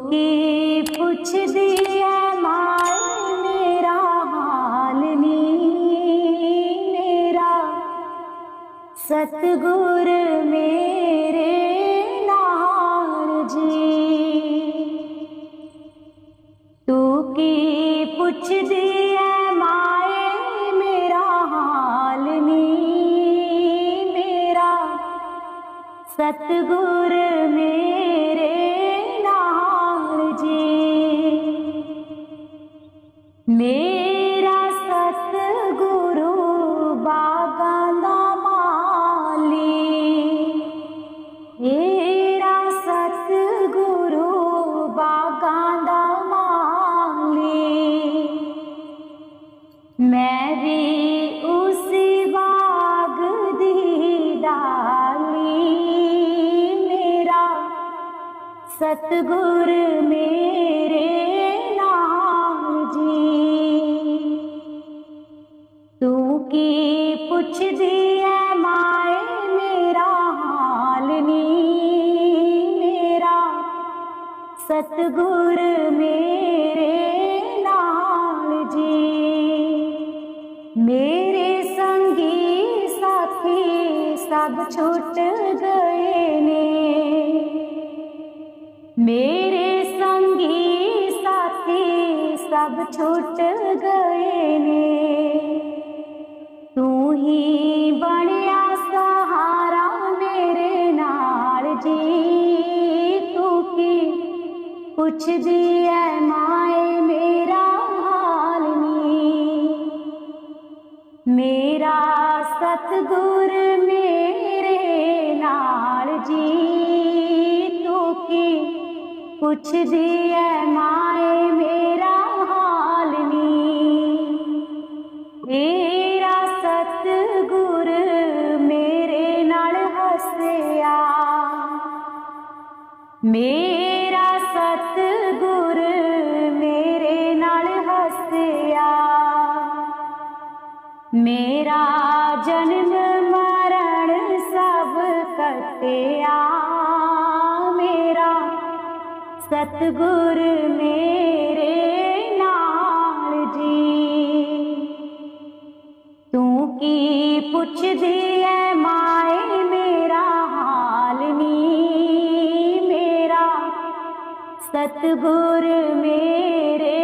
की पुछदी है माए मेरा हाल नी मेरा सतगुर मेरे नाल जी। तू की पुछदी है माए मेरा हाल नी मेरा सतगुर मेरे मेरा सतगुरु बागां दा माली मेरा सतगुरु बागां दा माली। मैं भी उसी बाग दी डाली मेरा सतगुर मेरे की पुछदी है माए मेरा हाल नी मेरा सतगुर मेरे नाल जी। मेरे संगी साथी सब छुट गए ने मेरे संगी साथी सब छुट गए ने तू ही बनिया सहारा मेरे नाल जी। तू की पुछदी है माए मेरा हाल नी मेरा सतगुर मेरे नाल जी। तू की पुछदी है माए मेरा हाल नी मेरा सतगुर मेरे नाल हसिया मेरा सतगुर मेरे नाल हसिया। मेरा जन्म मरण सब कटिया मेरा सतगुर मेरे नाल जी। तू की पुछदी है माए मेरा हाल नी मेरा सतगुर मेरे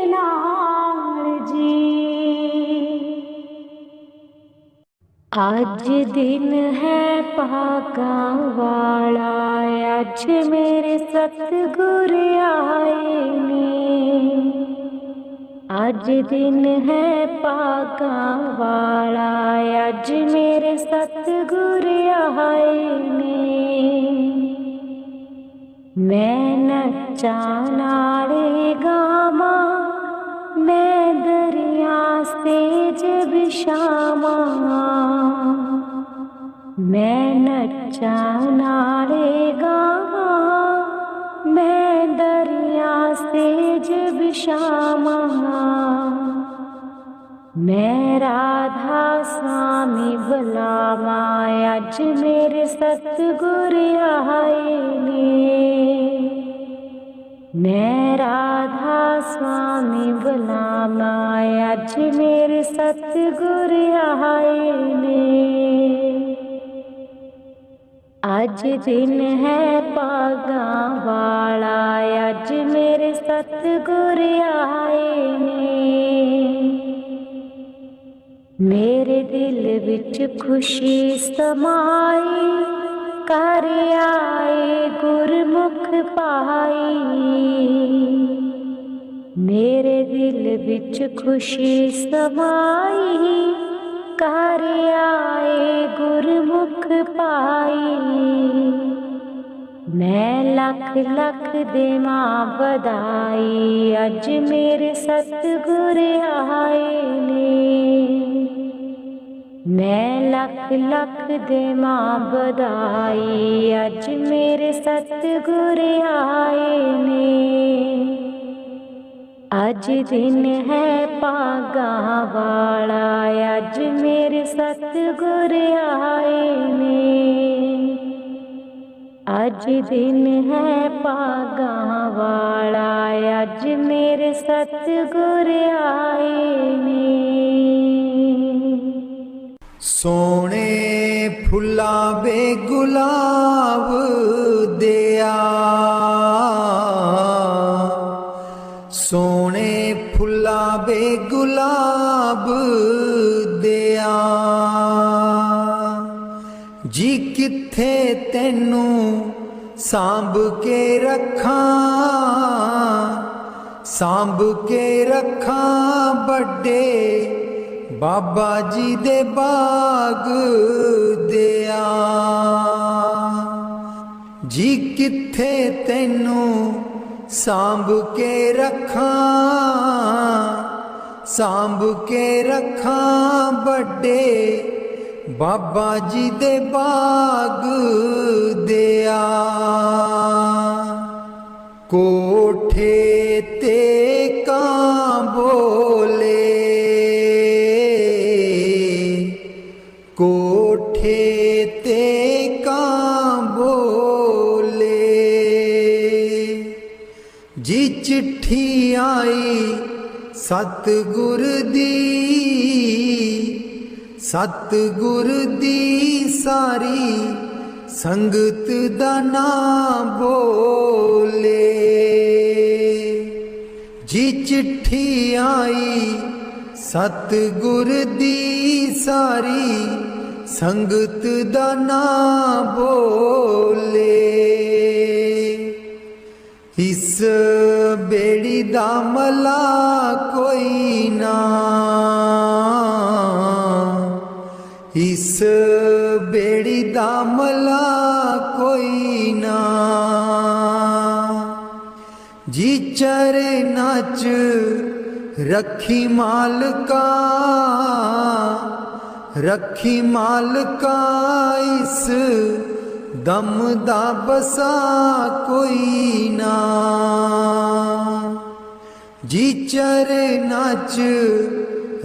नाल जी। अज दिन है भागां वाला अज मेरे सतगुर आए ने अज दिन है भागां वाला अज मेरे सतगुर आए ने। मैं नच्चा नाले गावां मैं दरिया सेज बिछावां मैं नच्चा नाले गावां मैं दरिया सेज बिछावां। मैं राधा स्वामी बुलावां अज मेरे सतगुर आए ने। मैं राधा स्वामी बुलावां अज मेरे सतगुर आए ने। अज दिन है भागां वाला अज मेरे सतगुर आए ने। मेरे दिल विच खुशी समाई कर आए गुरमुख पाई मेरे दिल विच खुशी समाई कर आए गुरमुख पाई। मैं लख लख देवां बधाई अज मेरे सतगुर आए ने। मैं लख लख देवां बधाई अज मेरे सतगुर आए ने। अज दिन है भागां वाला अज मेरे सतगुर आए ने। अज दिन है भागां मेरे सतगुर आए ने। सोने फुला बे गुलाब दिया, सोने फुला बे गुलाब दिया, जी किथे तेनू सांभ के रखा, सांभ के रखा बड़े बाबा जी दे बाग दिया। जी किथे तेनू सांभ के रखा, सांभ के रखा बड़े बाबा जी दे बाग दिया। कोठे ते कां बोले, कोठे ते कां बोले, जी चिट्ठी आई सतगुर दी, सतगुर दी सारी संगत दा नाम बोले। जी चिट्ठी आई सतगुर दी सारी संगत दा नाम बोले। इस बेड़ी दा मला कोई ना, इस बेड़ी दा मला कोई ना, जी चरना च रखी मालका, रखी मालका इस दम दा बसा कोई ना। जी चरना च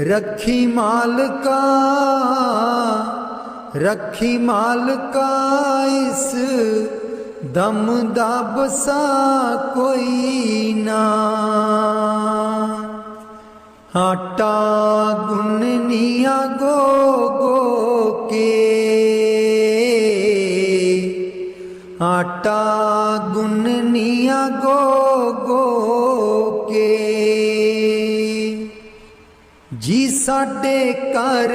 रखी मालका, रखी मालका इस दम दा बसा कोई ना। आटा गुननिया गो गो के, आटा गुननिया गो गो के, जी साडे घर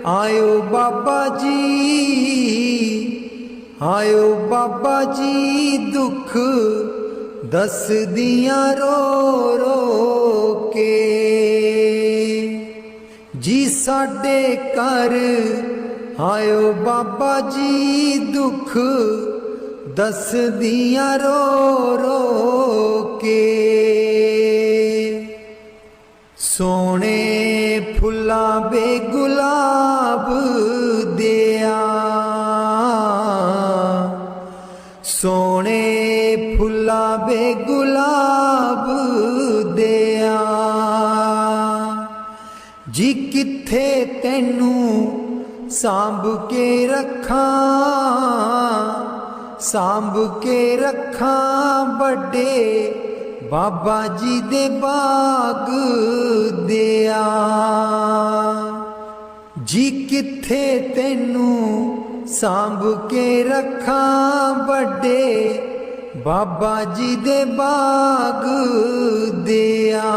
आयो बाबा जी, आयो बाबा जी दुख दस दियां रो रो के। जी साडे घर आयो बाबा जी दुख दस दियां रो रो के। सोने फुला बे गुलाब दिया, सोने फुला बे गुलाब दिया, जी किथे तेनू सांभ के रखा, सांभ के रखा बड़े बाबा जी दे बाग दिया। जी किथे तेनू सांभ के रखा बड़े बाबा जी दे बाग दिया।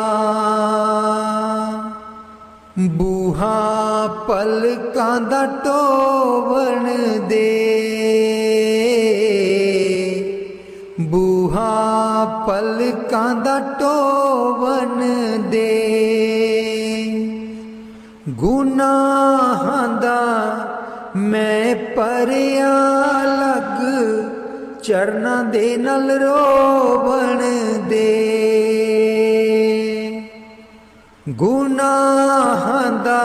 बूहा पलकां दा टोवण दे, बूहा पलकां दा टोवण दे, गुनाहां दा मैं परिया लग चरना दे नल रोवण दे। गुनाहां दा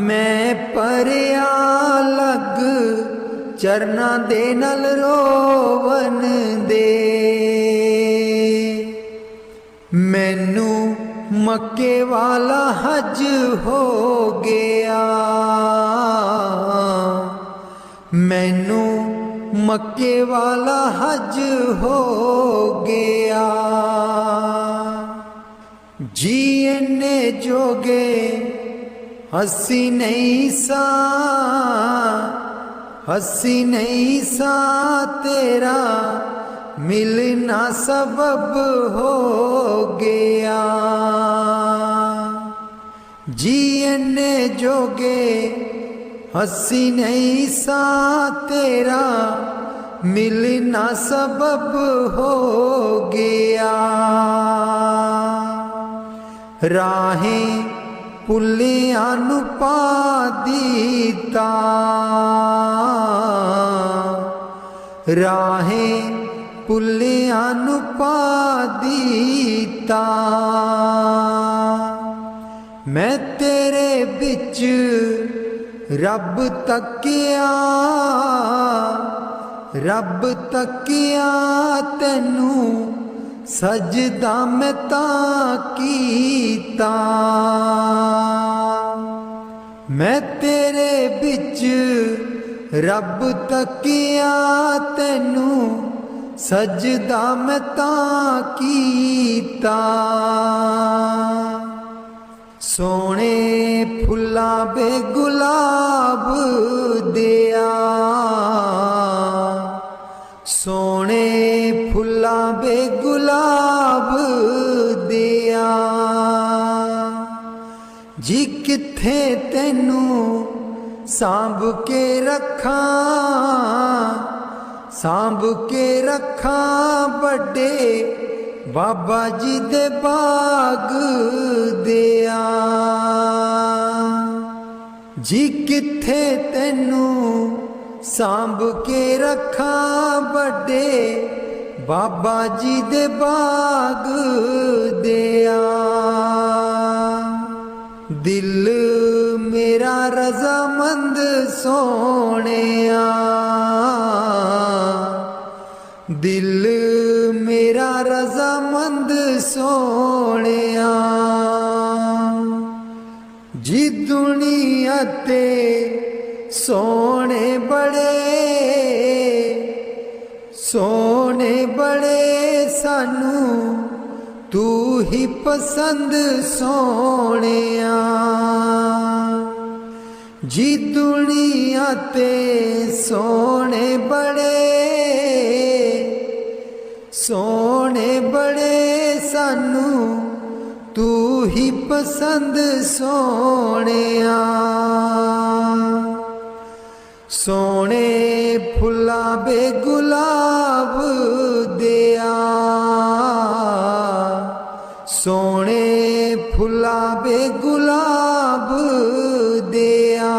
मैं परिया लग चरना दे नल रोवन दे। मैनू मक्के वाला हज हो गया, मैनू मक्के वाला हज हो गया। जीने जोगे हसी नहीं सा, हसी नहीं सा तेरा मिलना सबब हो गया। जीने जोगे हसी नहीं सा तेरा मिलना सबब हो गया। राहें पुलिया नू पा दीता, राहें पुलिया नू पा दीता। मैं तेरे बिच रब तकिया, रब तकिया तैनू सजदा मैं तां कीता। मैं तेरे बिच रब तकिया तैनू सजदा मैं तां कीता। सोने फुल्ला बे गुलाब दिया, सोने फुल्ला बे गुलाब दिया। जी किथे तैनू सांभ के रखा, सांभ के रखा बड़े बाबा जी दे बाग दिया। जी किथे तैनू सांभ के रखा बड़े बाबा जी दे बाग दिया। दिल मेरा रजामंद सोहणिया, दिल मेरा रजामंद सोहणिया। जी दुनिया ते सोने बड़े, सोने बड़े सानू तू ही पसंद सोहणिया। जी दुनिया ते सोने बड़े, सोने बड़े सानू तू ही पसंद सोहणिया। सोने फुल्ला बे गुलाब दिया, सोने फुल्ला बे गुलाब दिया।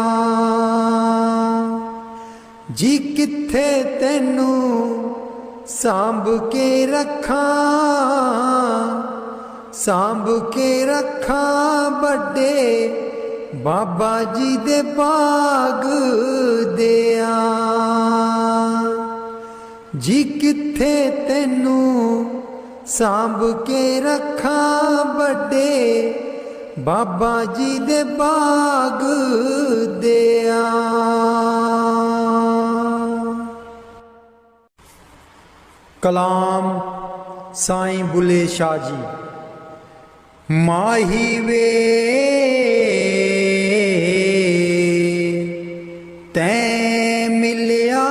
जी किथे तैनू सांभ के रखा, सांभ के रखा बड़े बाबा जी दे बाग दिया। जी किथे तैनू सांभ के रखा बड़े बाबा जी दे बाग दिया। कलाम साईं बुले शाह जी। माही वे तैं मिलिया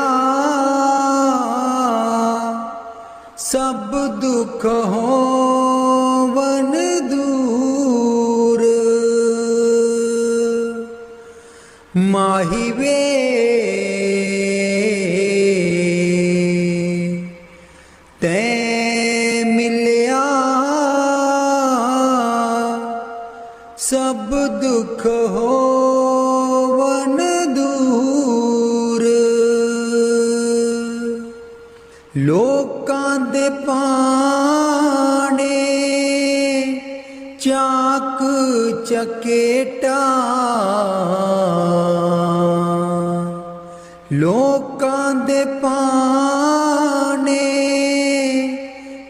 सब दुख होवन दूर। माही वे तैं मिलिया सब दुख होवन दूर। लोकां दे पाने चाक चकेटा, लोकां दे पाने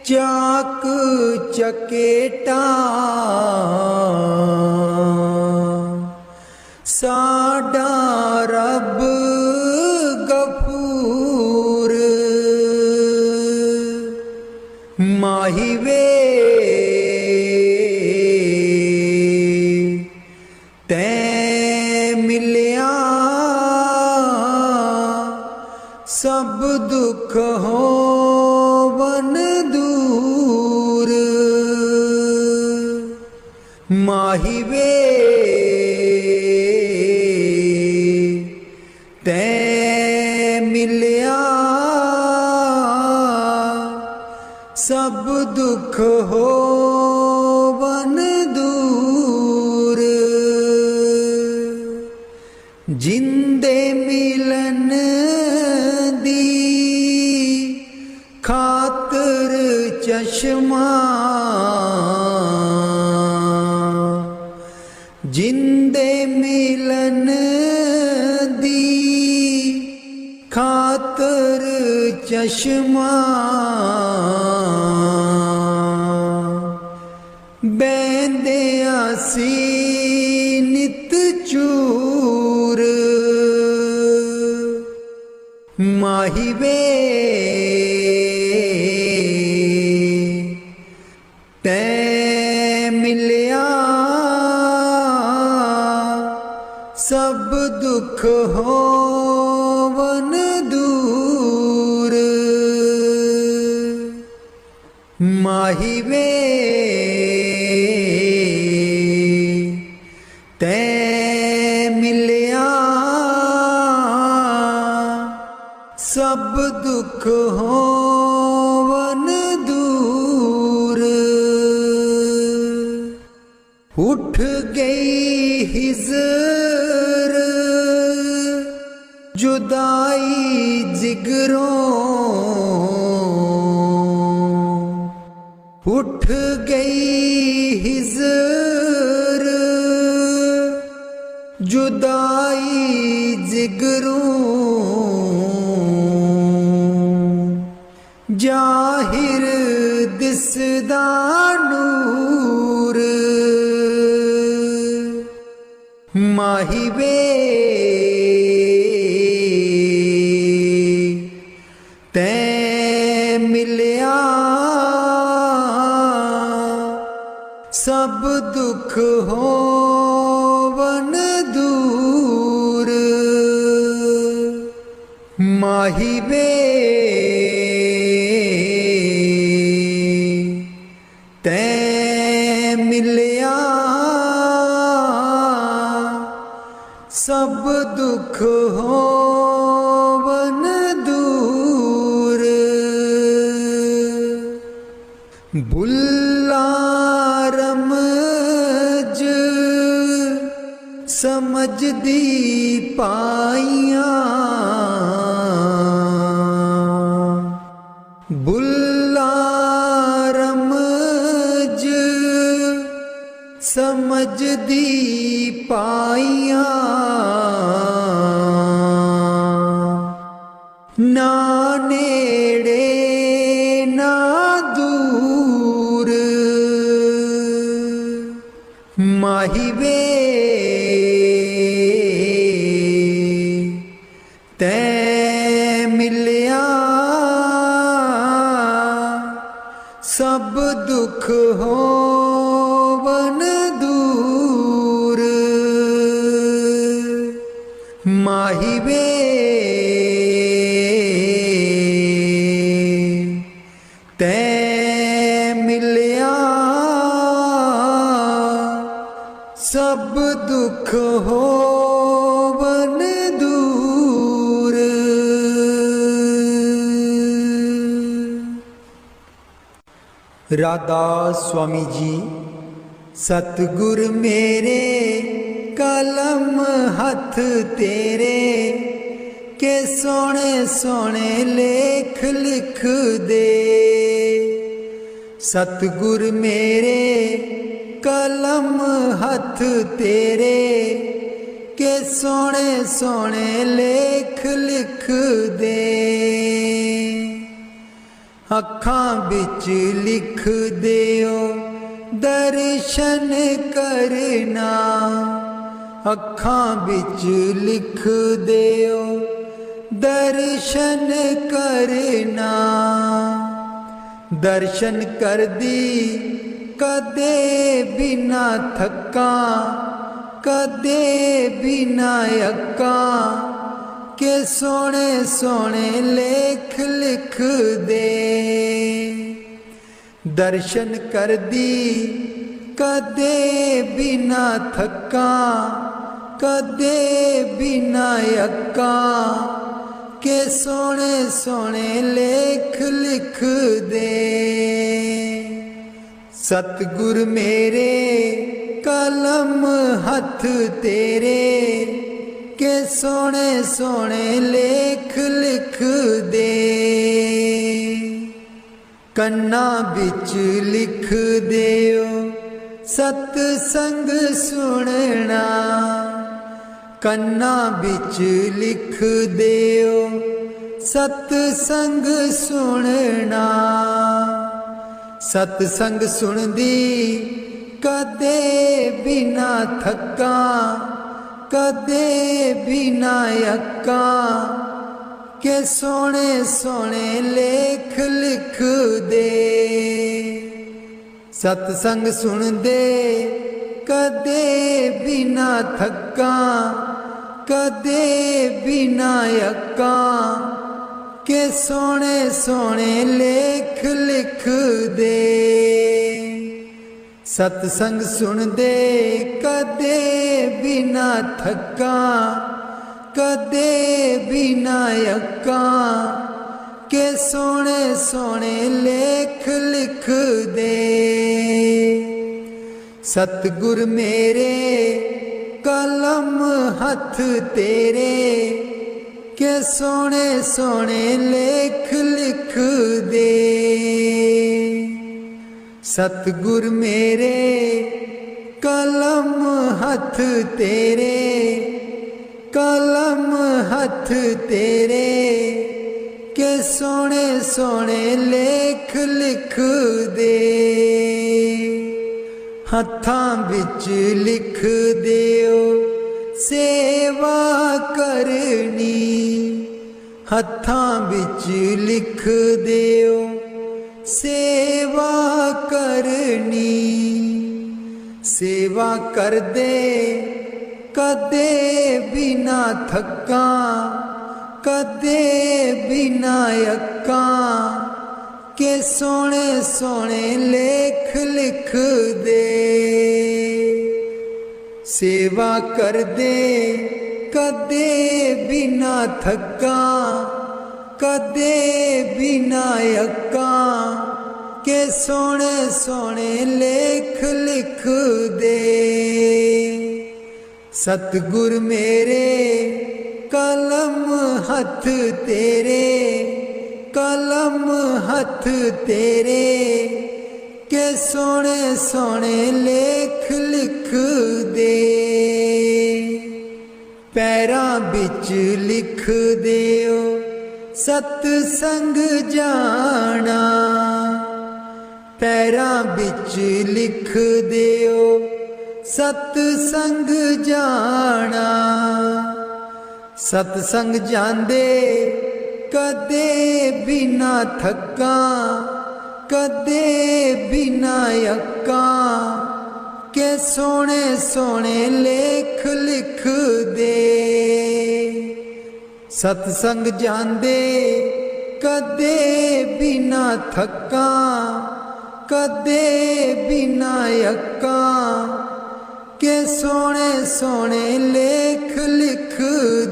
चाक चकेटा। साडा रब गफूर। माही वे ਮਾਹੀ ਵੇ ਤੈ ਮਿਲਿਆ ਸਭ ਦੁੱਖ ਹੋਵਨ ਦੂਰ ਜਿੰਦੇ ਮਿਲਨ ਦੀ ਖਾਤਰ ਚਸ਼ਮਾ ਜਿੰਦੇ ਮਿਲਨ ਦੀ ਖਾਤਰ ਚਸ਼ਮਾ ਬਹਿੰਦਿਆਂ ਸੀ ਨਿਤ ਚੂਰ ਮਾਹੀ ਵੇ ਤੈ ਮਿਲਿਆ ਸਭ ਦੁੱਖ ਹੋਵਨ ਦੂਰ ਮਾਹੀ ਵੇ ਤੈ ਮਿਲਿਆ ਸਭ ਦੁੱਖ ਹੋਵਨ ਦੂਰ ਉੱਠ ਗਈ ਹਿਜ਼ਰ ਜੁਦਾਈ ਜਿਗਰੋਂ ਉੱਠ ਗਈ ਹਿਜ਼ਰ ਜੁਦਾਈ ਜਿਗਰੋਂ ਜ਼ਾਹਿਰ ਦਿਸਦਾ ਨੂਰ ਮਾਹੀ ਵੇ ਤੈ ਮਿਲਿਆ ਸਭ ਦੁੱਖ ਹੋਵਨ ਦੂਰ ਮਾਹੀ ਵੇ ਤੈ ਮਿਲਿਆ ਸਭ ਦੁੱਖ ਹੋਵਨ ਦੂਰ ਬੁੱਲਾ ਰਮਜ ਸਮਝਦੀ ਪਾਈਆਂ ਬੁੱਲਾ ਰਮਜ ਸਮਝਦੀ ਪਾਈਆਂ ਨਾ ਨੇੜੇ ਨਾ ਦੂਰ ਮਾਹੀ ਵੇ ਤੈ ਮਿਲਿਆ ਸਭ ਦੁੱਖ ਹੋਵਨ ਦੂਰ ਮਾਹੀ ਵੇ ਤੈ ਮਿਲਿਆ ਸਭ ਦੁੱਖ ਹੋਵਨ ਦੂਰ ਰਾਧਾ ਸਵਾਮੀ ਜੀ ਸਤਿਗੁਰ ਮੇਰੇ ਕਲਮ ਹੱਥ ਤੇਰੇ ਕੇ ਸੋਹਣੇ ਸੋਹਣੇ ਲੇਖ ਲਿਖ ਦੇ ਸਤਿਗੁਰ ਮੇਰੇ ਕਲਮ ਹੱਥ ਤੇਰੇ ਕੇ ਸੋਹਣੇ ਸੋਹਣੇ ਲੇਖ ਲਿਖ ਦੇ ਅੱਖਾਂ ਵਿੱਚ ਲਿਖ ਦਿਓ ਦਰਸ਼ਨ ਕਰਨਾ ਅੱਖਾਂ ਵਿੱਚ ਲਿਖ ਦਿਓ ਦਰਸ਼ਨ ਕਰਨਾ ਦਰਸ਼ਨ ਕਰਦੀ ਕਦੇ ਬਿਨਾ ਥੱਕਾਂ ਕਦੇ ਬਿਨਾ ਅੱਕਾਂ ਕੇ ਸੋਹਣੇ ਸੋਹਣੇ ਲੇਖ ਲਿਖ ਦੇ ਦਰਸ਼ਨ ਕਰਦੀ कदे बिना थकां कदे बिना अक्कां के सोने सोने लेख लिख दे। सतगुर मेरे कलम हथ तेरे के सोने सोने लेख लिख दे। कन्ना बिच लिख दियो सतसंग सुनना कन्ना बिच लिख दियो सतसंग सुनना। सतसंग सुनदी कदे बिना थकां कदे बिना अक्कां के सोने सोने लेख लिख दे। सतसंग सुनदे कदे बिना थकां कदे बिना अक्कां के सोने सोने लेख लिख दे। सतसंग सुनदे कदे बिना थकां कदे बिना अक्कां के सोने सोने लेख लिख दे। सतगुर मेरे कलम हथ तेरे के सोने सोने लेख लिख दे। सतगुर मेरे कलम हथ तेरे कलम हथ तेरे के सोने सोने लेख लिख दे। हत्थां बिच लिख दियो सेवा करनी हत्थां बिच लिख दियो सेवा करनी। सेवा कर दे कदे बिना थकां कदे बिना अक्कां के सोने सोने लेख लिख दे। सेवा कर दे कदे बिना थकां कदे बिना अक्कां के सोने सोने लेख लिख दे। सतगुर मेरे कलम हथ तेरे कलम हथ तेरे के सोने सोने लेख लिख दे। पैरां बिच लिख दियो सतसंग जाना पैरां बिच लिख दियो सतसंग जाना। सतसंग जांदे कदे बिना थकां कदे बिना अक्कां के सोने सोने लेख लिख दे। सतसंग जांदे कदे बिना थकां कदे बिना अक्कां के सोने सोने लेख लिख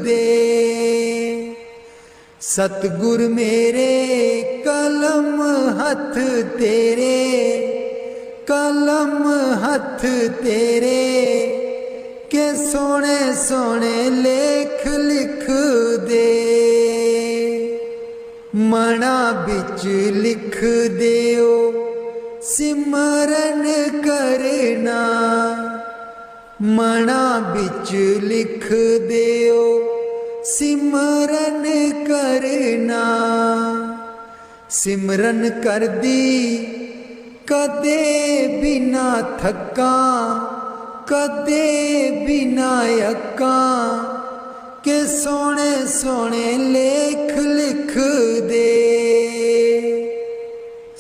दे। सतगुर मेरे कलम हथ तेरे कलम हथ तेरे के सोने सोने लेख लिख दे। मना बिच लिख दियो सिमरन करना मना बिच लिख दियो सिमरन करना। सिमरन कर दी कदे बिना थकां कदे बिना अक्कां के सोने सोने लेख लिख दे।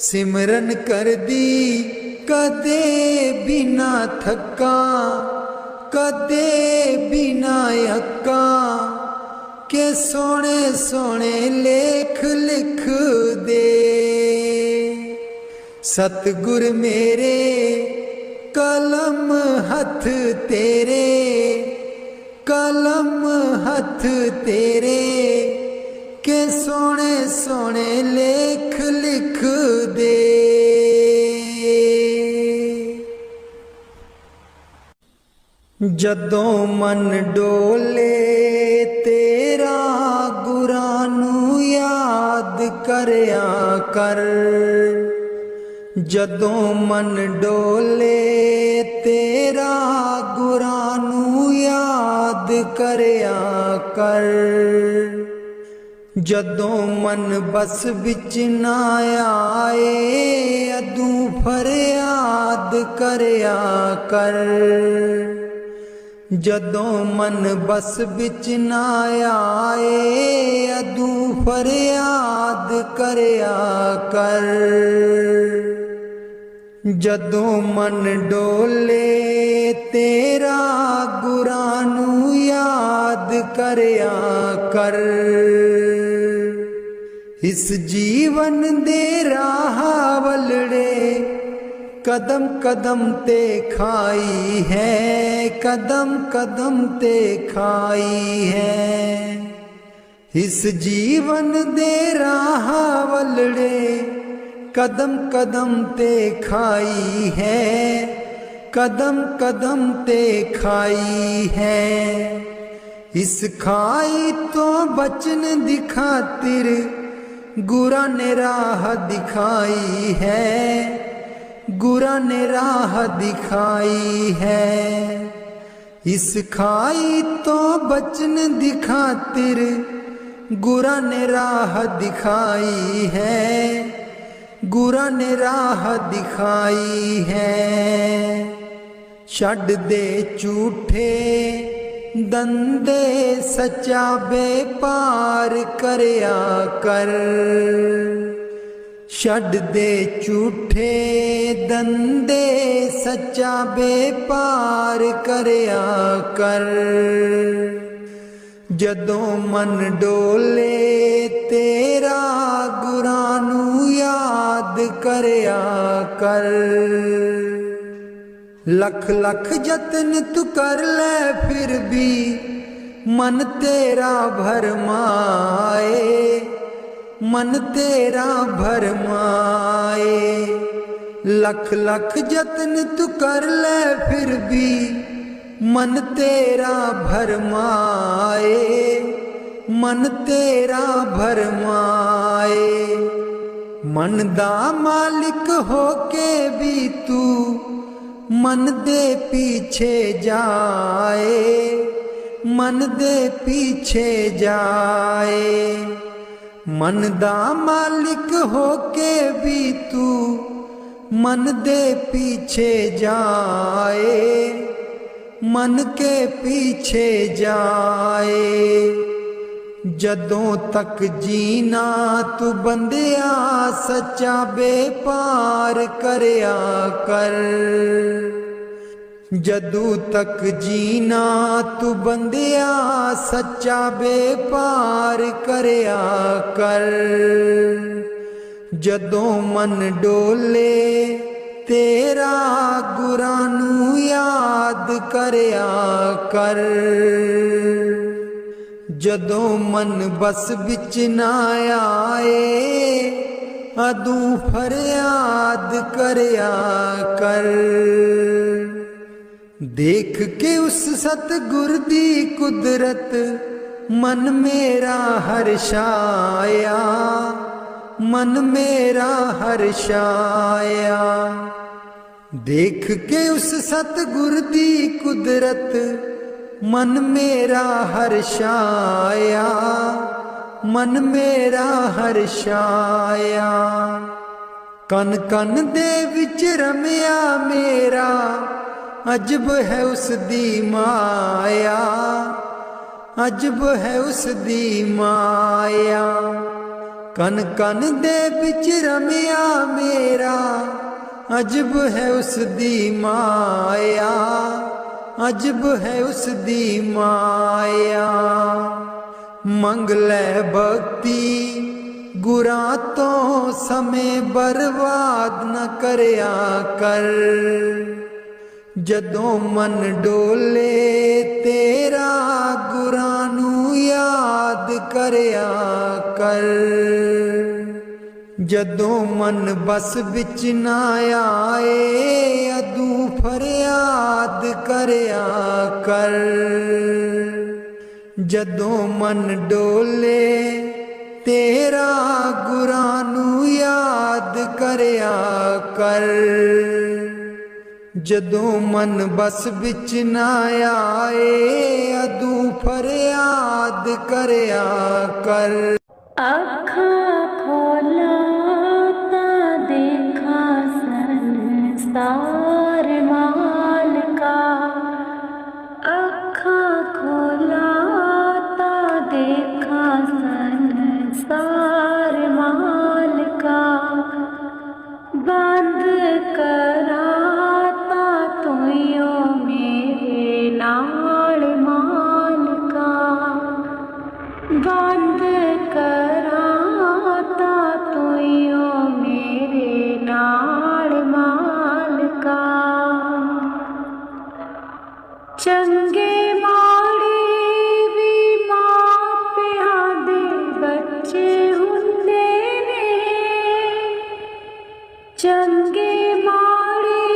सिमरन कर दी कदे बिना थकां कदे बिना अक्कां के सोने सोने लेख लिख दे। सतगुर मेरे कलम हथ तेरे, कलम हथ तेरे के सोने सोने लेख लिख दे। जदों मन डोले तेरा गुरां नूं याद करया कर। जदों मन डोले तेरा गुरां नूं याद करया कर। जदों मन बस विच ना आए अदूं फरियाद करया कर। जदों मन बस विच ना आए अदूं फरियाद करया कर। जदों मन डोले तेरा गुरां नूं याद करया कर। इस जीवन दे राह वलड़े कदम कदम ते खाई है, कदम कदम ते खाई है। इस जीवन दे राह वलड़े कदम कदम ते खाई है, कदम कदम ते खाई है। इस खाई तो बचन दी खातिर गुरां ने राह दिखाई है, गुरां ने राह दिखाई है। इस खाई तो बचन दी खातिर गुरां ने राह दिखाई है, गुरां ने राह दिखाई है। छड्ड दे झूठे दंदे सच्चा बेपार करया कर। छड्ड दे झूठे दंदे सच्चा बेपार करया कर। जदों मन डोले तेरा गुरां नूं याद करया कर। लख लख जतन तू कर ले फिर भी मन तेरा भरमाए, मन तेरा भरमाए। लख लख जतन तू कर ले फिर भी मन तेरा भरमाए, मन तेरा भरमाए। मन दा मालिक होके भी तू मन दे पीछे जाए, मन दे पीछे जाए। मन दा मालिक होके भी तू मन दे पीछे जाए, मन के पीछे जाए। जदों तक जीना तू बंदिया सच्चा बेपार करया कर। जदों तक जीना तू बंदिया सच्चा बेपार करया कर। जदों मन डोले तेरा गुरां नूं याद करया कर। जदों मन बस विच ना आए अदूं फरियाद करया कर। देख के उस सतगुर दी कुदरत मन मेरा हर्षाया, मन मेरा हर्षाया। देख के उस सतगुर दी कुदरत मन मेरा हर्षाया, मन मेरा हर्षाया। कन कन दे विच रमया मेरा अजब है उस दी माया, अजब है उस दी माया। कन कन दे विच रमया मेरा अजब है उस दी माया, अजब है उस दी माया। मंग लै भक्ति गुरां तो समय बर्बाद न करया कर। ਜਦੋਂ ਮਨ ਡੋਲੇ ਤੇਰਾ ਗੁਰਾਂ ਨੂੰ ਯਾਦ ਕਰਿਆ ਕਰ। ਜਦੋਂ ਮਨ ਬਸ ਵਿੱਚ ਨਾ ਆਏ ਅਦੂ ਫਰਿਆਦ ਕਰਿਆ ਕਰ। ਜਦੋਂ ਮਨ ਡੋਲੇ ਤੇਰਾ ਗੁਰਾਂ ਨੂੰ ਯਾਦ ਕਰਿਆ ਕਰ। ਜਦੋਂ ਮਨ ਬਸ ਵਿੱਚ ਨਾ ਆਏ ਅਦੂ ਫਰਿਆਦ ਕਰਿਆ ਕਰ। ਅੱਖਾਂ ਖੋਲਾਂ ਤਾਂ ਦੇਖਾਂ ਸੰਸਾਰ ਮਾਲਕਾ। ਅੱਖਾਂ ਖੋਲਾਂ ਤਾਂ ਦੇਖਾਂ ਸੰਸਾਰ ਮਾਲਕਾ। ਬੰਦ ਕਰਾਂ ਤਾਂ ਤੂੰ ਮੇਰੇ ਨਾਲ ਮਾਲਕਾ। ਬੰਦ ਕਰਾਂ ਤਾਂ ਤੂੰ ਮੇਰੇ ਨਾਲ ਮਾਲਕਾ। ਚੰਗੇ ਮਾੜੇ ਵੀ ਮਾਪਿਆਂ ਦੇ ਬੱਚੇ ਹੁੰਦੇ ਨੇ। ਚੰਗੇ ਮਾੜੇ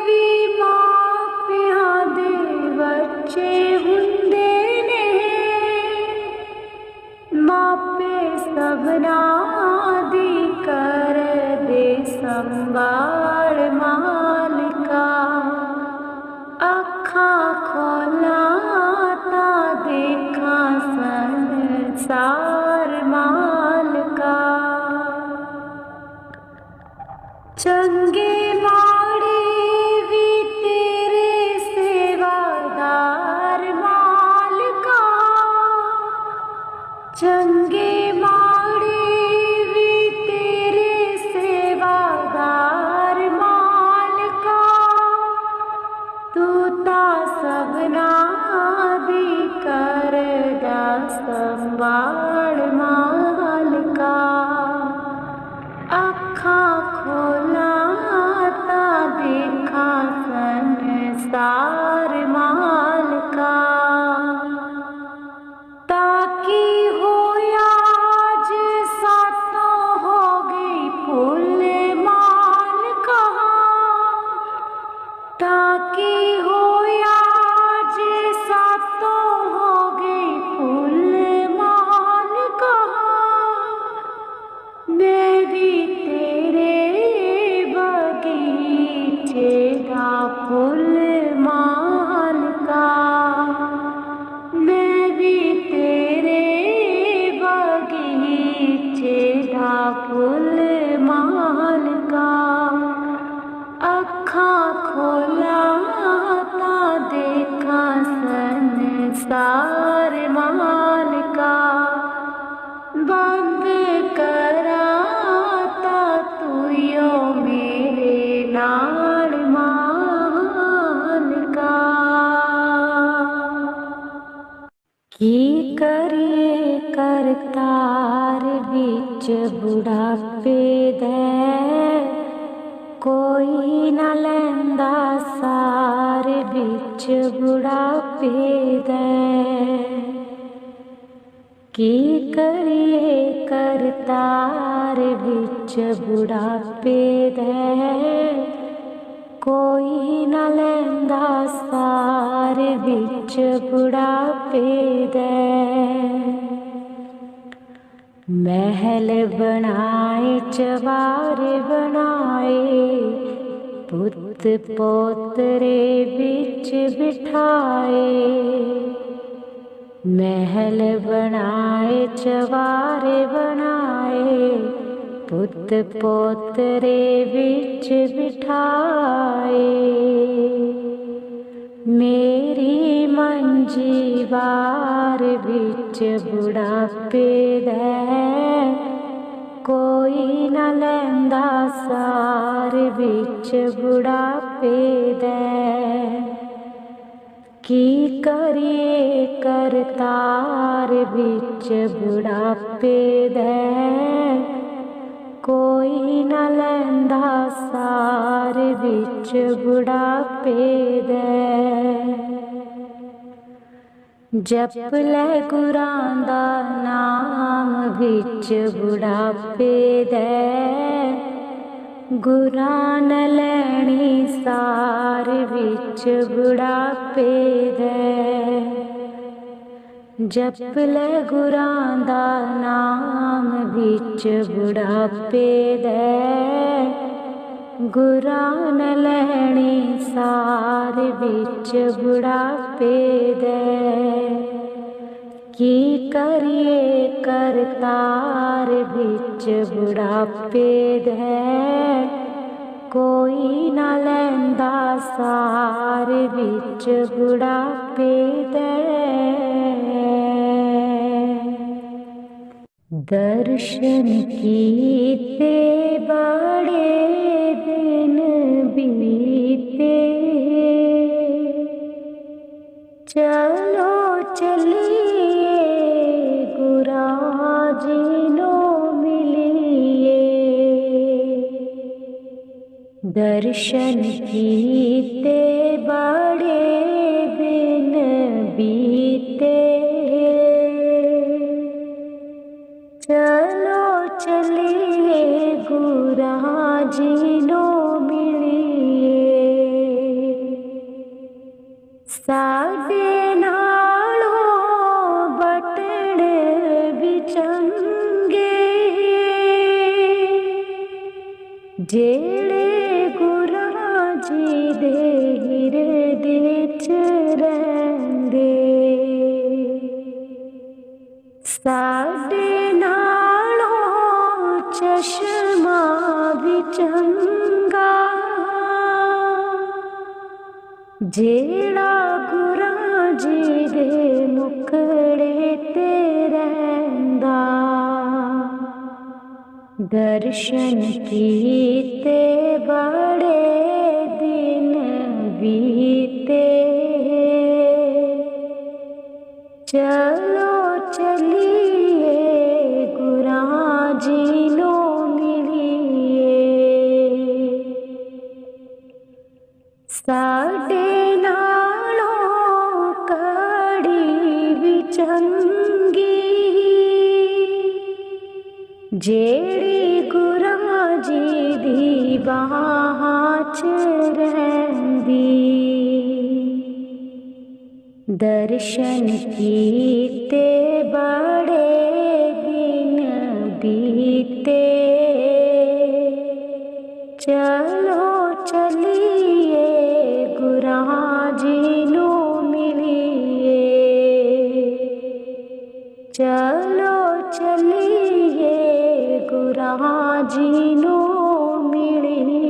ਵੀ ਮਾਪਿਆਂ ਦੇ ਬੱਚੇ ਹੁੰਦੇ ਨੇ। ਮਾਪੇ ਸਭਨਾਂ ਦੀ ਕਰਦੇ ਸੰਭਾਲ ਮਾਲਕਾ। ਅੱਖਾਂ ਖੋਲਾਂ ਤਾਂ ਦੇਖਾਂ ਸੰਸਾਰ ਮਾਲਕਾ। ਚੰਗੇ ਮਾੜੇ ਵੀ ਤੇਰੇ ਸੇਵਾਦਾਰ ਮਾਲਕਾ। ਚੰਗੇ ਮਾੜੇ ਵੀ ਤੇਰੇ ਸੇਵਾਦਾਰ ਮਾਲਕਾ। ਤੂੰ ਤਾਂ ਸਭਨਾਂ ਦੀ ਕਰਦਾ ਸੰਭਾਲ ਮਾਲਕਾ। ਅੱਖਾਂ ਖੋਲਾਂ ਤਾਂ ਦੇਖਾਂ ਸੰਸਾਰ ਮਾਲਕਾ। ਤਾਂ ਕੀ ਹੋਇਆ ਜੇ ਸਾਥੋਂ ਹੋ ਗਈ ਭੁੱਲ ਮਾਲਕਾ। ਤਾਂ ਕੀ ਹੋਇਆ ਜੇ ਸਾਥੋਂ ਹੋ ਗਈ ਭੁੱਲ ਮਾਲਕਾ। ਮੈਂ ਵੀ ਤੇਰੇ ਬਗੀਚੇ ਦਾ ਫੁੱਲ ਮਾਲਕਾ। ਮੈਂ ਵੀ ਤੇਰੇ ਬਗੀਚੇ ਦਾ ਫੁੱਲ ਮਾਲਕਾ। ਅੱਖਾਂ ਖੋਲਾਂ ਤਾਂ ਦੇਖਾਂ ਸੰਸਾਰ ਮਾਲਕਾ। ਬੰਦ ਕਰਾਂ ਤਾਂ ਤੂੰ ਮੇਰੇ ਨਾਲ ਮਾਲਕਾ। ਕੀ ਕਰੀਏ ਕਰਤਾਰ ਵਿੱਚ ਬੁਢਾਪੇ ਦੇ। ਕੋਈ ਨਾ ਲੈਂਦਾ ਸਾਰ ਵਿੱਚ ਬੁਢਾਪੇ ਦੇ। ਕੀ ਕਰੀਏ ਕਰਤਾਰ ਵਿੱਚ ਬੁਢਾਪੇ ਦੇ। ਕੋਈ ਨਾ ਲੈਂਦਾ ਸਾਰ ਵਿੱਚ ਬੁਢਾਪੇ ਦੇ। ਮਹਿਲ ਬਣਾਏ ਚਵਾਰੇ ਬਣਾਏ ਪੁੱਤ ਪੋਤਰੇ ਵਿੱਚ ਬਿਠਾਏ। महल बनाए चवारे बनाए पुत पोतरे बिच बिठाए। मेरी मंजी वार बिच बुढ़ापे दे कोई न लैंदा सार बिच बुढ़ापे दे। की करिए करतार बिच बुढ़ापे दे कोई न लैंदा ਸਾਰ ਵਿੱਚ ਬੁਢਾਪੇ ਦੇ। ਜਪ ਲੈ ਗੁਰਾਂ ਦਾ ਨਾਮ ਵਿੱਚ ਬੁਢਾਪੇ ਦੇ। ਗੁਰਾਂ ਨ ਲੈਣੀ ਸਾਰ ਵਿੱਚ ਬੁਢਾਪੇ ਦੇ। ਜਪ ਲੈ ਗੁਰਾਂ ਦਾ ਨਾਮ ਵਿੱਚ ਬੁਢਾਪੇ ਦੇ। ਗੁਰਾਂ ਨ ਲੈਣੀ ਸਾਰ ਵਿੱਚ ਬੁਢਾਪੇ ਦੇ। ਕੀ ਕਰੀਏ ਕਰਤਾਰ ਵਿੱਚ ਬੁਢਾਪੇ ਦੇ। ਕੋਈ ਨਾ ਲੈਂਦਾ ਸਾਰ ਵਿੱਚ ਬੁਢਾਪੇ ਦੇ। ਦਰਸ਼ਨ ਕੀਤੇ ਬੜੇ ਦਿਨ ਬੀਤੇ। ਚਲੋ ਚਲੀਏ ਗੁਰਾਂ ਜੀ ਨੂੰ ਮਿਲੀਏ। ਦਰਸ਼ਨ ਕੀਤੇ ਬੜੇ ਦਿਨ ਬੀਤੇ। ਚਲੋ ਚਲੀਏ ਗੁਰਾਂ ਜੀ ਨੂੰ ਮਿਲੀਏ। ਸਾਡੇ ਨਾਲੋਂ ਬਟਣ ਵੀ ਚੰਗੇ ਜਿਹੜੇ ਗੁਰਾਂ ਜੀ ਦੇ ਹਿਰਦੇ ਚ ਰਹਿੰਦੇ। ਸਾਡੇ ਨਾਲੋਂ ਚਸ਼ਮਾ ਵੀ ਚੰਗਾ ਜਿਹੜਾ ਗੁਰਾਂ ਜੀ ਦੇ ਮੁਖੜੇ ਤੇ ਰਹਿੰਦਾ। ਦਰਸ਼ਨ ਕੀਤੇ ਬੜੇ ਦਿਨ ਬੀਤੇ। ਚਲੋ ਚਲੀਏ ਗੁਰਾਂ ਜੀ ਨੂੰ ਮਿਲੀਏ। ਸਾਡੇ ਨਾਲੋਂ ਕੜੀ ਵੀ ਚੰਗੀ ਜਿਹੜੀ ਗੁਰਾਂ ਜੀ ਦੀ ਬਾਹਾਂ ਚ ਰਹਿੰਦੀ। ਦਰਸ਼ਨ ਕੀਤੇ ਬੜੇ ਦਿਨ ਬੀਤੇ। ਚਲੋ ਚਲੀਏ ਗੁਰਾਂ ਜੀ ਨੂੰ ਮਿਲੀਏ। ਚਲੋ ਚਲੀਏ ਗੁਰਾਂ ਜੀ ਨੂੰ ਮਿਲੀਏ।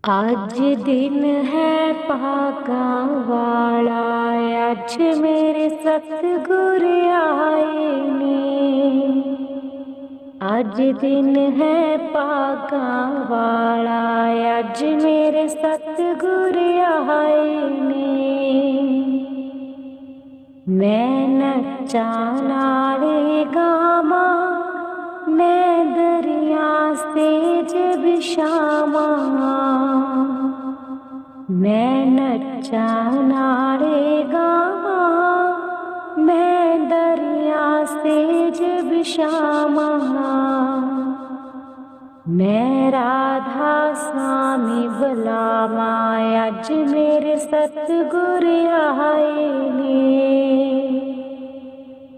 ਅੱਜ ਦਿਨ ਹੈ ਭਾਗਾਂ ਵਾਲਾ। ਅੱਜ ਮੇਰੇ ਸਤਿਗੁਰ ਆਏ ਨੇ। ਅੱਜ ਦਿਨ ਹੈ ਭਾਗਾਂ ਵਾਲਾ। ਅੱਜ ਮੇਰੇ ਸਤਿਗੁਰ ਆਏ ਨੇ। ਮੈਂ ਨੱਚਾਂ ਨਾਲੇ ਗਾਵਾਂ। ਮੈਂ ਦਰਿਆ ਸੇਜ ਬਿਛਾਵਾਂ। ਮੈਂ ਨੱਚਾਂ ਨਾਲੇ ਗਾਵਾਂ। ਮੈਂ ਦਰਿਆ ਸੇਜ ਬਿਛਾਵਾਂ। ਮੈਂ ਰਾਧਾ ਸਵਾਮੀ ਬੁਲਾਵਾਂ। ਅੱਜ ਮੇਰੇ ਸਤਿਗੁਰ ਆਏ ਨੇ।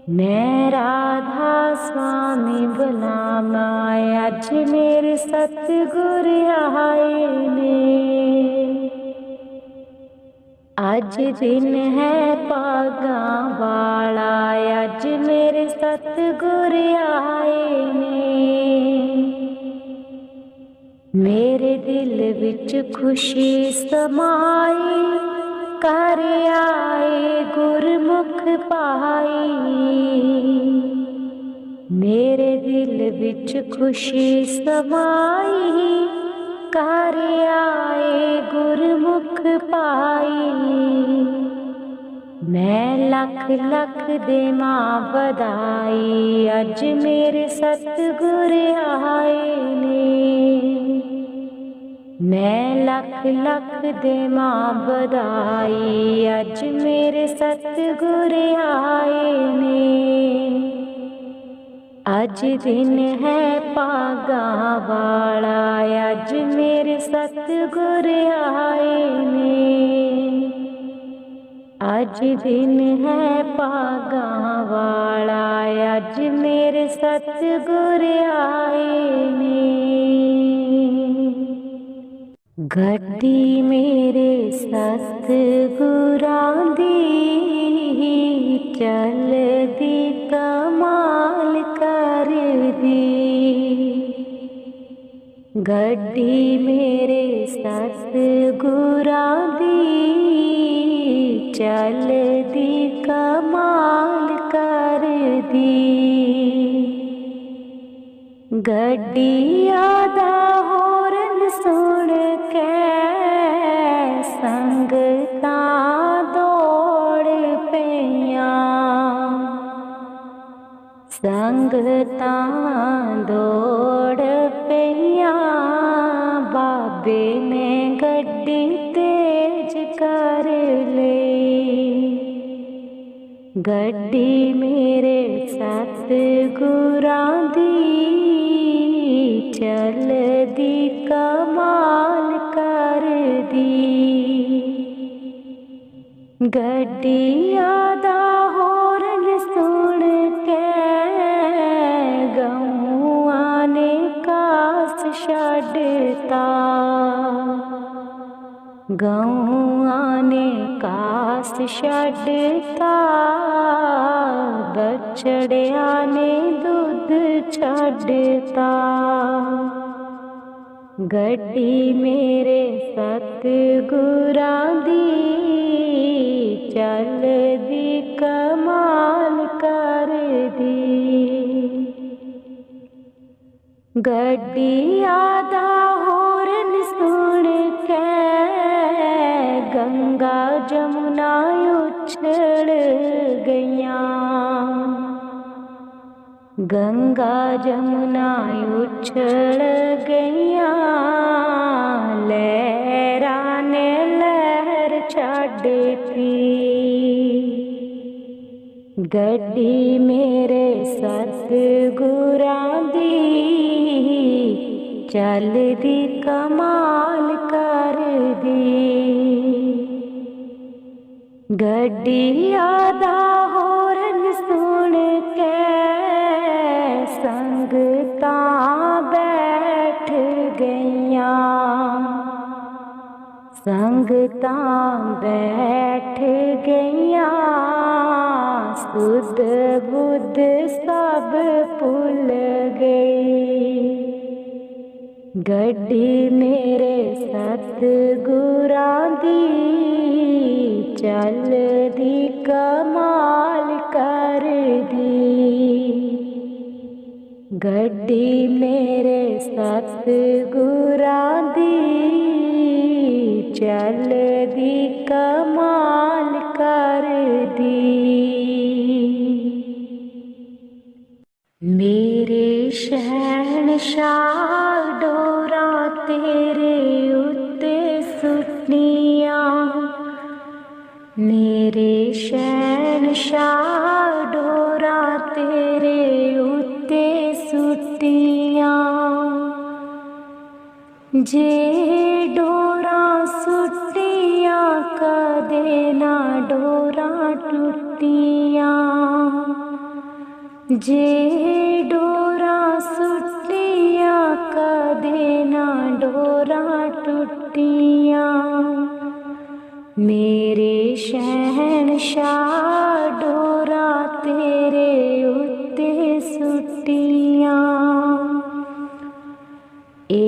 ਮੈਂ ਰਾਧਾ ਸਵਾਮੀ ਬੁਲਾਵਾਂ। ਅੱਜ ਮੇਰੇ ਸਤਿਗੁਰ ਆਏ ਨੇ। ਅੱਜ ਦਿਨ ਹੈ ਭਾਗਾਂ ਵਾਲਾ। ਅੱਜ ਮੇਰੇ ਸਤਿਗੁਰ ਆਏ ਨੇ। ਮੇਰੇ ਦਿਲ ਵਿੱਚ ਖੁਸ਼ੀ ਸਮਾਈ। ਕਰ ਆਏ ਗੁਰਮੁਖ ਪਾਈ। ਮੇਰੇ ਦਿਲ ਵਿੱਚ ਖੁਸ਼ੀ ਸਮਾਈ। ਕਰ ਆਏ ਗੁਰਮੁਖ ਪਾਈ। मैं लख लख देवां बधाई, अज मेरे सतगुर आए ने। मैं लख लख देवां बधाई, अज मेरे सतगुर आए ने। अज दिन है भागा वाला, अज मेरे सतगुर आए ने। अज दिन है भागा वाला, अज मेरे सतगुर आए ने। गड्डी मेरे सतगुरां दी, चलदी कमाल करदी। गड्डी मेरे सतगुरां दी, चलदी कमाल करदी। गड्डिया दा होरन सुन के संगतां दौड़ पईयां। संगतां दौड़ पईयां, बाबे ने गड्डी तेज कर लई। गड्डी मेरे सतगुरां दी, चलदी कमाल करदी। गड्डिया दा होरन सुन के गऊआं ने कास छड्डता। गऊआं ने कास छड्डता, बछड़िया ने दुध छड्डता। गड्डी मेरे सतगुरां दी, चलदी कमाल करदी। गड्डिया दा होरन सुन के गंगा जमुना उछल गईयां। गंगा जमुना उछल गईयां, लहरां ने लहर छड्डती। गड्डी मेरे सतगुरां दी, चलदी कमाल करदी। गड्डिया दा होरन सुन के संगतां बैठ गईयां। संगतां बैठ गईयां, सुध बुध सब भुल गई। गड्डी मेरे सतगुरां दी, चलदी कमाल करदी। गड्डी मेरे सतगुरां दी, चलदी कमाल करदी। मेरे शहनशाह डोरा तेरे उत्ते सुट्टियां। मेरे शहनशाह डोरा तेरे उत्ते सुट्टियां। जे डोरा सुट्टियां, कदे ना डोरा टुट्टियां। जे डोरा सुट्टियां, कदे ना डोरा टुट्टियां। मेरे शहनशाह डोरा तेरे उत्ते सुट्टियां। ए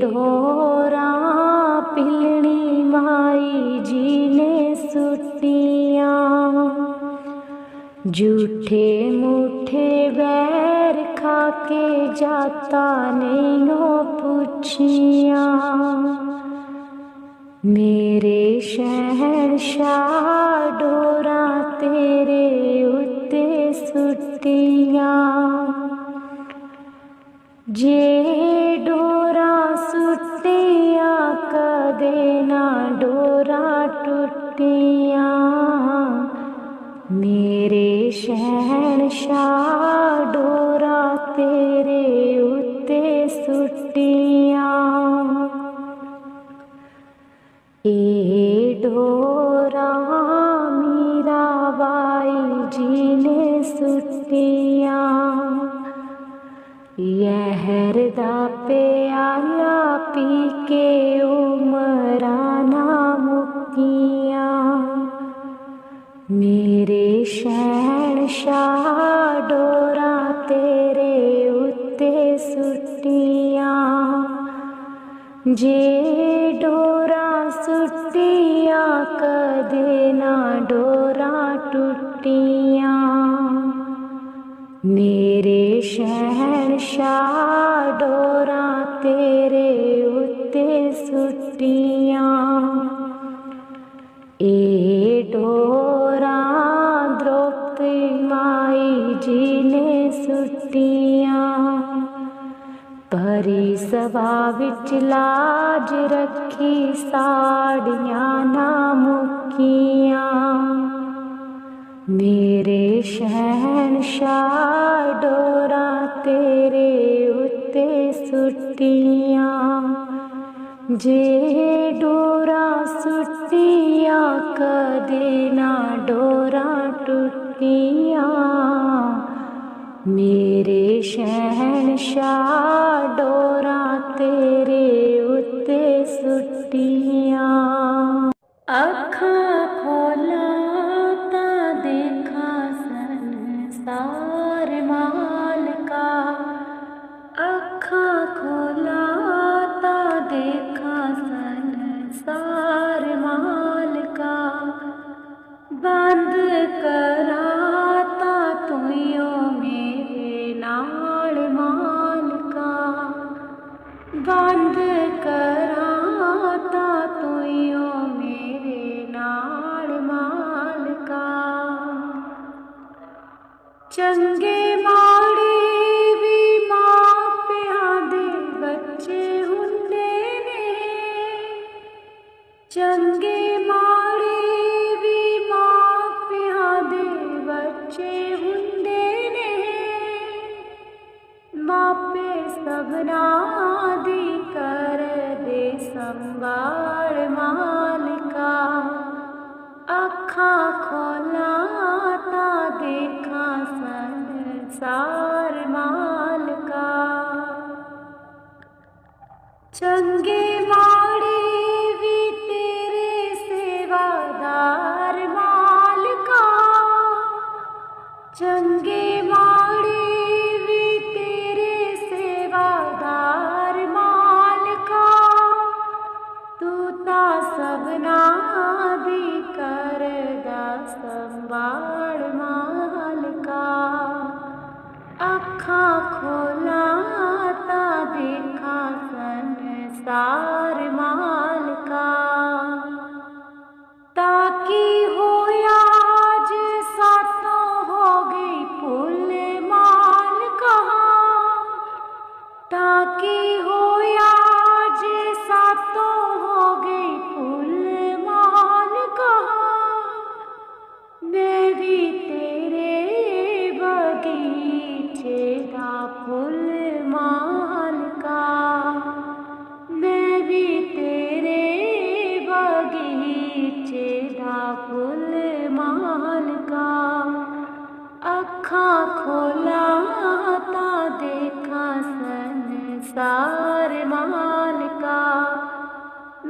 डोरा पिलनी माई जी ने सुट्टियां। झूठे मूठे बैर खा के जाता नहीं नो पुछियां। मेरे शहंशाह डोरा तेरे उत्ते सुटियां जे डोरा सुटिया कदे ना डोरा टुटियां मेरे शहंशाह डोरा तेरे उत्ते सुटियां ए डोरा मीराबाई जी ने सुटियां यहर दा प्याला पी के उमरा ना मुकियां मेरे शहंशाह डोरा तेरे उत्ते सुटियां जे डोरा सुटिया कदे ना डोरा टुटियां मेरे शहंशाह डोरा तेरे उत्ते सुटियां ए डोरा द्रौपदी माई जी ने सुटियां भरी सभा विच लाज रखी साड़ियां ना मुकियां मेरे शहंशाह डोरा तेरे उत्ते सुटियां जे डोरा सुटिया कदे ना डोरा टुटियां मेरे शहंशाह डोरा तेरे उत्ते सुटियां अखां खोला ता देखा संसार मालका अखां खोला ता देखा संसार मालका बंद कराता तुइयो मेरे नाल मालका बंद कराता तुइयो मेरे नाल मालका चंगे माड़े भी मापियां दे बच्चे हुंदे ने चंगे माड़े भी मापियां दे बच्चे हुंदे ने मापे सबना दी कर दे संभाल मालका अखां खोला ता देखा संसार मालका चंगे माड़े भी तेरे सेवादार मालका चंगे माड़े भी तेरे सेवादार मालका तू ता सबना दी करदा संभाल मालका अखां खोला ता देखा संसार मालका ताकि होया अज सातों हो गई भुल मालका ताकि होया अज सातों हो गई भुल मालका मैं भी तेरे बगीचे दा फुल मालका मैं भी तेरे बगीचे दा फुल मालका अखां खोला ता देखा संसार मालका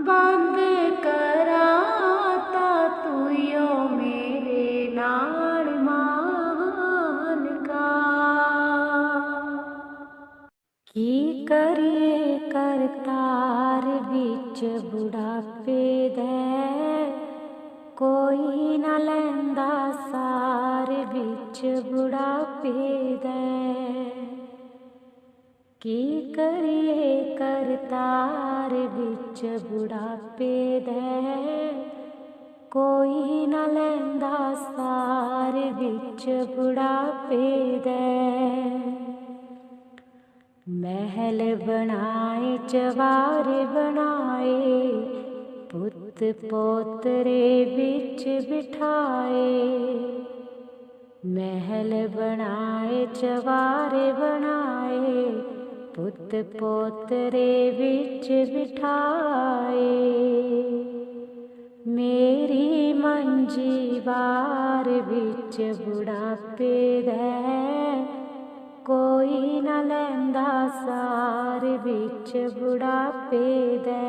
बंद कराता तुइयो मेरे नाल मालका की करिए करतार बिच बुढ़ापे दे कोई न लैंदा सार बिच बुढ़ापे दे की करिए करतार विच बुढ़ापे दे, कोई न लैंदा सार विच बुढ़ापे दे। महल बनाए चवार बनाए, पुत पोतरे बिच बिठाए। महल बनाए चवार बनाए, पुत पोतरे बिच बिठाए। मेरी मंजी वार बिच बुढ़ापे दे, कोई न लैंदा सार बिच बुढ़ापे दे।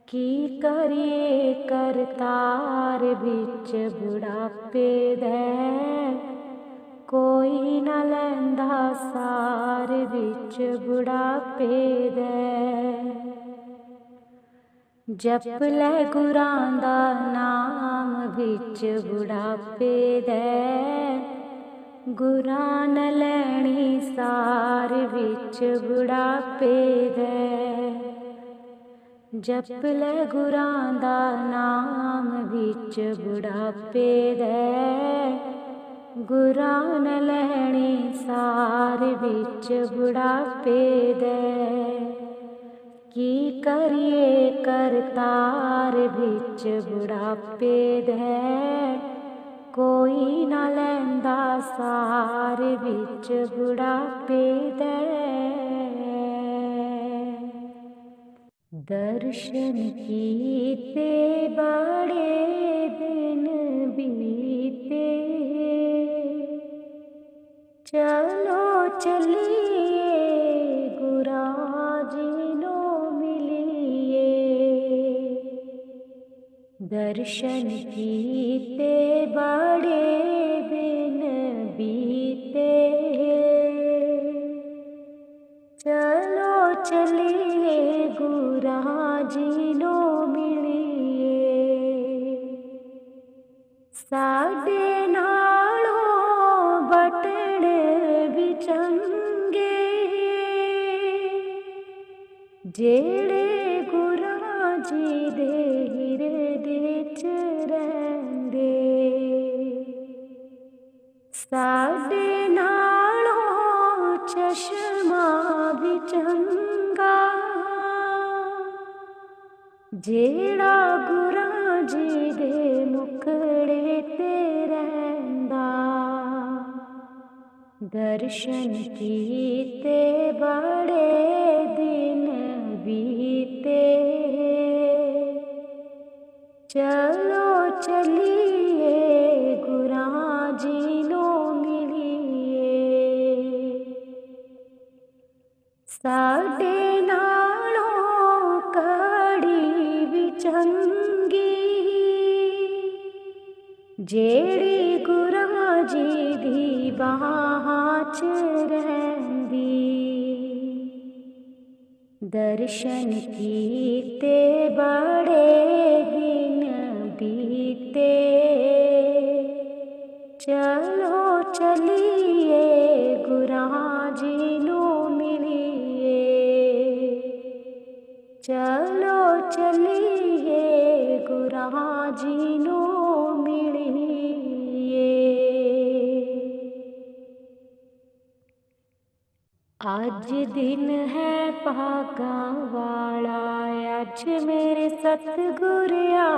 की करिए करतार बिच बुढ़ापे दे, कोई न लैंदा सार बिच बुढ़ापे दे। जप लै गुरां दा नाम बिच बुढ़ापे दे, गुरां न लैनी सार बिच बुढ़ापे दे। जप लै गुरां दा नाम बिच बुढ़ापे दे, गुरां न लैनी सार बिच बुढ़ापे दे। की करिए करतार बिच बुढ़ापे दे, कोई न लैंदा सार बिच बुढ़ापे दे। दर्शन कीते बड़े दिन बीते, चलो चलिए गुरां जी नो मिलिए। दर्शन कीते बड़े दिन बीते, चलो चलिए गुरां जी नो मिलिए। साडे नालों बटण भी चंगे, जेड़े गुरां जी दे हिरदे च रहिंदे। साडे नालों चश्मा भी चंगा, जेड़ा गुरां जी दे मुखड़े ते रहिंदा। दर्शन कीते बड़े दिन बीते, चलो चलिए गुरां जी नो मिलिए। साडे नालों कड़ी भी चंगी, जेड़ी गुरां जी दी बाहां च रहिंदी। दर्शन कीते बड़े दिन बीते, चलो चलिए गुरां जी नो मिलिए। चलो चलिए गुरां जी नो मिलिए। आज दिन है भागां वाला, अज मेरे सतगुर आ